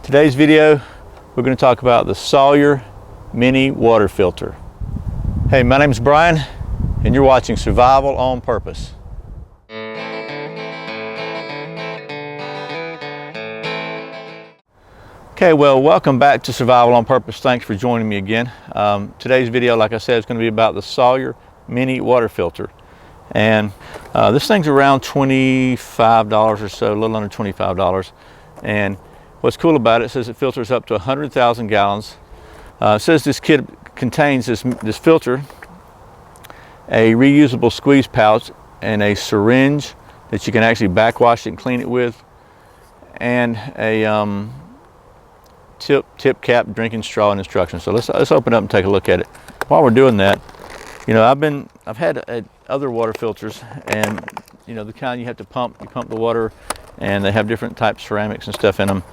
Today's video, we're going to talk about the Sawyer Mini Water Filter. Hey, my name is Brian, and you're watching Survival on Purpose. Okay, well, welcome back to Survival on Purpose. Thanks for joining me again. Today's video, like I said, is going to be about the Sawyer Mini Water Filter. And this thing's around $25 or so, a little under $25. And what's cool about it says it filters up to 100,000 gallons. It says this kit contains this filter, a reusable squeeze pouch, and a syringe that you can actually backwash it and clean it with, and a tip cap, drinking straw, and instructions. So let's open up and take a look at it. While we're doing that, you know, I've had other water filters, and you know, the kind you have to pump. You pump the water, and they have different types of ceramics and stuff in them,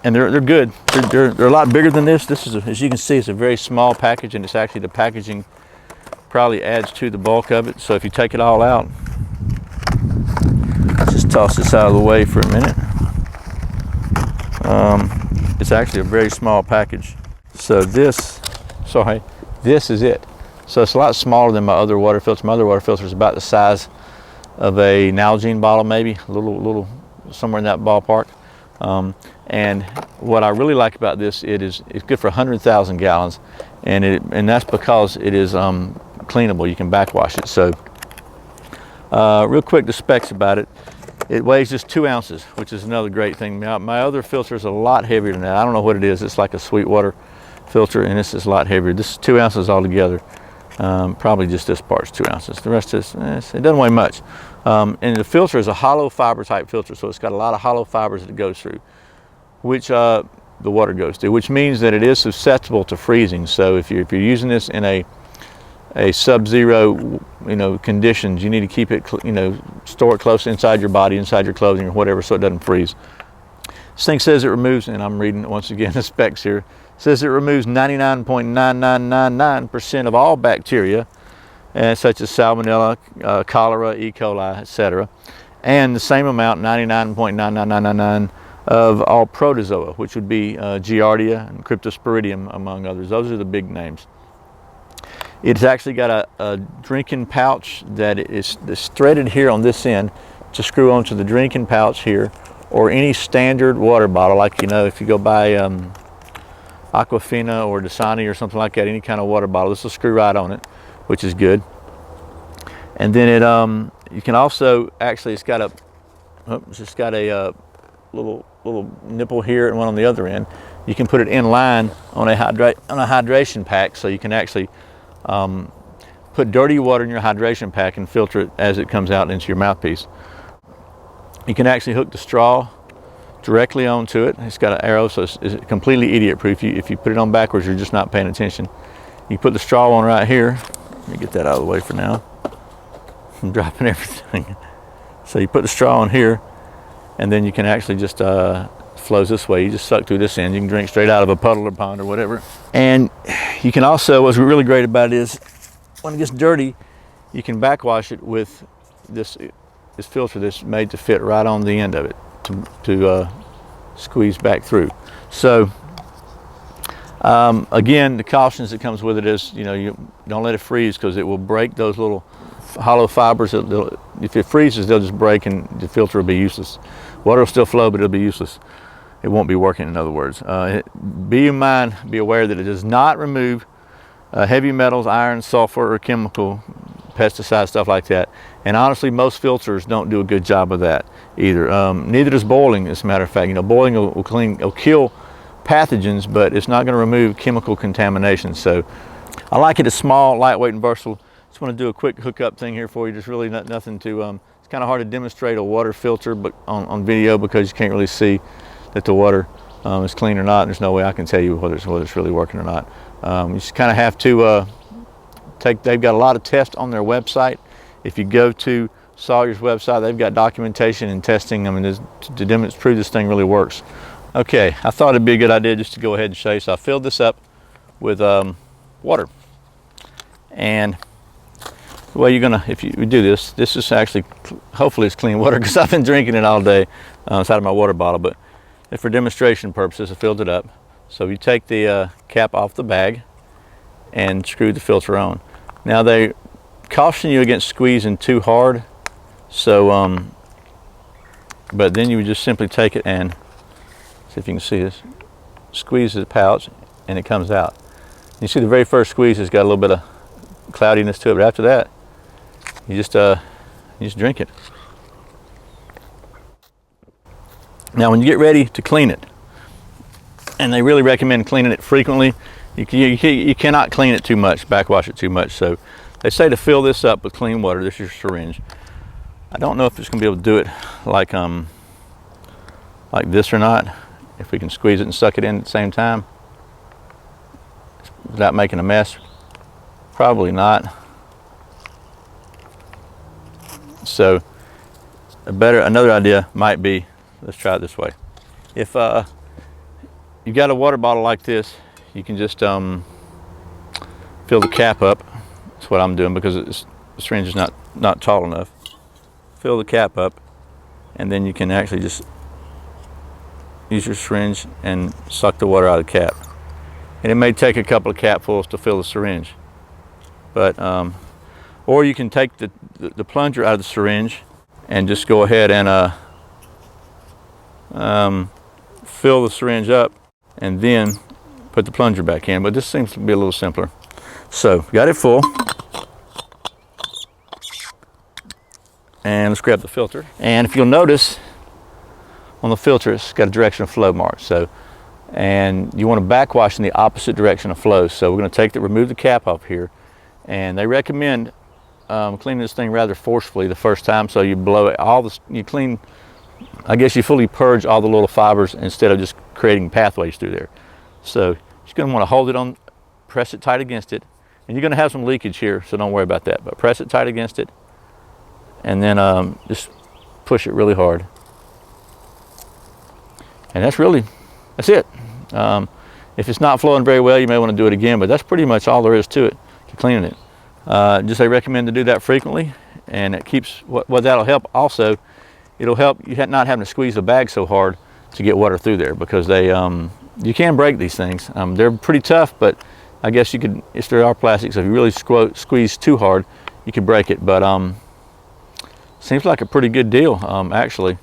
and they're good. They're a lot bigger than this. This is, as you can see, it's a very small package, and it's actually the packaging probably adds to the bulk of it. So if you take it all out, just toss this out of the way for a minute. It's actually a very small package. So this is it. So it's a lot smaller than my other water filter. My other water filter is about the size of a Nalgene bottle, maybe a little somewhere in that ballpark. And what I really like about this, it's good for 100,000 gallons, and that's because it is cleanable. You can backwash it. So real quick, the specs about it. It weighs just 2 ounces, which is another great thing. My other filter is a lot heavier than that. I don't know what it is. It's like a Sweetwater filter, and this is a lot heavier. This is 2 ounces altogether. Probably just this part's 2 ounces. The rest is, it doesn't weigh much. And the filter is a hollow fiber type filter, so it's got a lot of hollow fibers that it goes through, which the water goes through, which means that it is susceptible to freezing. So if you're using this in a sub-zero, conditions, you need to keep it, store it close inside your body, inside your clothing or whatever, so it doesn't freeze. This thing says it removes, and I'm reading once again the specs here, says it removes 99.9999% of all bacteria, such as salmonella, cholera, E. coli, etc., and the same amount, 99.99999, of all protozoa, which would be Giardia and Cryptosporidium, among others. Those are the big names. It's actually got a drinking pouch that is threaded here on this end to screw onto the drinking pouch here, or any standard water bottle, like, if you go buy Aquafina or Dasani or something like that, any kind of water bottle, this will screw right on it, which is good. And then you can also, actually, it's got a little nipple here and one on the other end. You can put it in line on a hydration pack, so you can actually put dirty water in your hydration pack and filter it as it comes out into your mouthpiece. You can actually hook the straw directly onto it. It's got an arrow, so it's completely idiot proof. If you put it on backwards, you're just not paying attention. You put the straw on right here. Let me get that out of the way for now. I'm dropping everything. So you put the straw on here, and then you can actually just flows this way. You just suck through this end. You can drink straight out of a puddle or pond or whatever. And you can also, what's really great about it is, when it gets dirty, you can backwash it with this filter that's made to fit right on the end of it to squeeze back through. So again, the cautions that comes with it is, you don't let it freeze, because it will break those little hollow fibers. If it freezes, they'll just break and the filter will be useless. Water will still flow, but it'll be useless. It won't be working, in other words. Be aware that it does not remove heavy metals, iron, sulfur, or chemical pesticides, stuff like that. And honestly, most filters don't do a good job of that either. Neither does boiling, as a matter of fact. Boiling will kill pathogens, but it's not going to remove chemical contamination. So I like it. It's small, lightweight, and versatile. Just want to do a quick hookup thing here for you. Just really nothing to, it's kind of hard to demonstrate a water filter but on video, because you can't really see that the water is clean or not. There's no way I can tell you whether it's really working or not. You just kind of have to they've got a lot of tests on their website. If you go to Sawyer's website, they've got documentation and testing, to prove this thing really works. Okay, I thought it'd be a good idea just to go ahead and show you. So I filled this up with water. And the way you're gonna, if you do this is actually, hopefully it's clean water, because I've been drinking it all day. It's out of my water bottle, but And for demonstration purposes, I filled it up. So you take the cap off the bag and screw the filter on. Now they caution you against squeezing too hard, so but then you would just simply take it and, see if you can see this, squeeze the pouch and it comes out. You see the very first squeeze has got a little bit of cloudiness to it, but after that you just drink it. Now when you get ready to clean it, and they really recommend cleaning it frequently, you cannot clean it too much, backwash it too much. So they say to fill this up with clean water. This is your syringe. I don't know if it's going to be able to do it like this or not, if we can squeeze it and suck it in at the same time without making a mess. Probably not. So another idea might be, let's try it this way. If you got a water bottle like this, you can just fill the cap up. That's what I'm doing because the syringe is not tall enough. Fill the cap up, and then you can actually just use your syringe and suck the water out of the cap. And it may take a couple of capfuls to fill the syringe, but or you can take the plunger out of the syringe and just go ahead and fill the syringe up and then put the plunger back in. But this seems to be a little simpler. So got it full, and let's grab the filter. And if you'll notice on the filter, it's got a direction of flow mark. So, and you want to backwash in the opposite direction of flow. So we're going to remove the cap off here, and they recommend cleaning this thing rather forcefully the first time. So you blow it you clean, I guess you fully purge all the little fibers instead of just creating pathways through there. So you're just going to want to hold it on, press it tight against it, and you're going to have some leakage here, so don't worry about that. But press it tight against it, and then just push it really hard. And that's it. If it's not flowing very well, you may want to do it again, but that's pretty much all there is to it, to cleaning it. Just I recommend to do that frequently, and it keeps, what that'll help also, it'll help you not having to squeeze the bag so hard to get water through there, because they you can break these things. They're pretty tough, but I guess you could, if there are plastics, if you really squeeze too hard, you could break it. But seems like a pretty good deal, actually.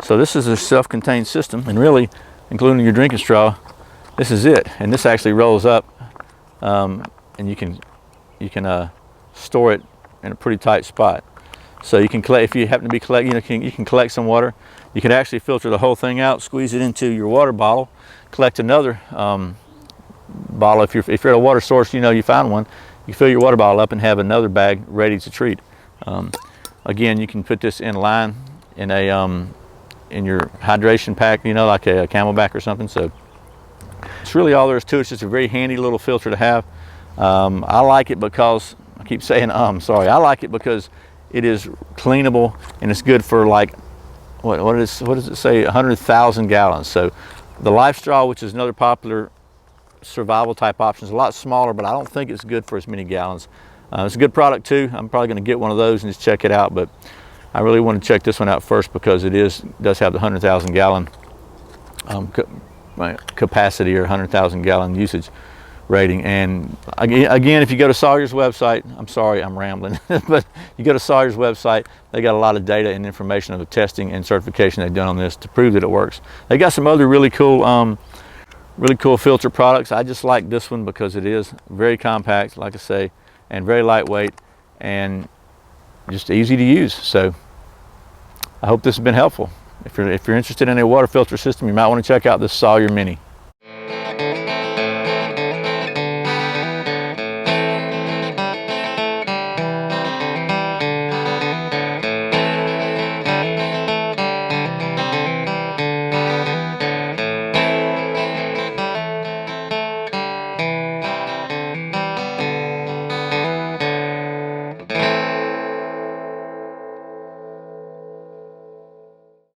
So this is a self-contained system, and really, including your drinking straw, this is it. And this actually rolls up, and you can store it in a pretty tight spot. So you can collect, if you happen to be collecting, you can collect some water. You can actually filter the whole thing out, squeeze it into your water bottle, collect another bottle. If you're at a water source, you found one, you fill your water bottle up and have another bag ready to treat. Again, you can put this in line in your hydration pack, like a Camelback or something. So it's really all there is to it. It's just a very handy little filter to have. I like it because, I keep saying sorry, I like it because it is cleanable, and it's good for, like, what does it say, 100,000 gallons. So the Life Straw, which is another popular survival type option, is a lot smaller, but I don't think it's good for as many gallons. It's a good product too. I'm probably going to get one of those and just check it out, but I really want to check this one out first because it does have the 100,000 gallon capacity, or 100,000 gallon usage rating. And again, if you go to Sawyer's website, I'm sorry I'm rambling, but you go to Sawyer's website, they got a lot of data and information of the testing and certification they've done on this to prove that it works. They got some other really cool filter products. I just like this one because it is very compact, like I say, and very lightweight and just easy to use. So I hope this has been helpful. If you're interested in a water filter system, you might want to check out this Sawyer Mini.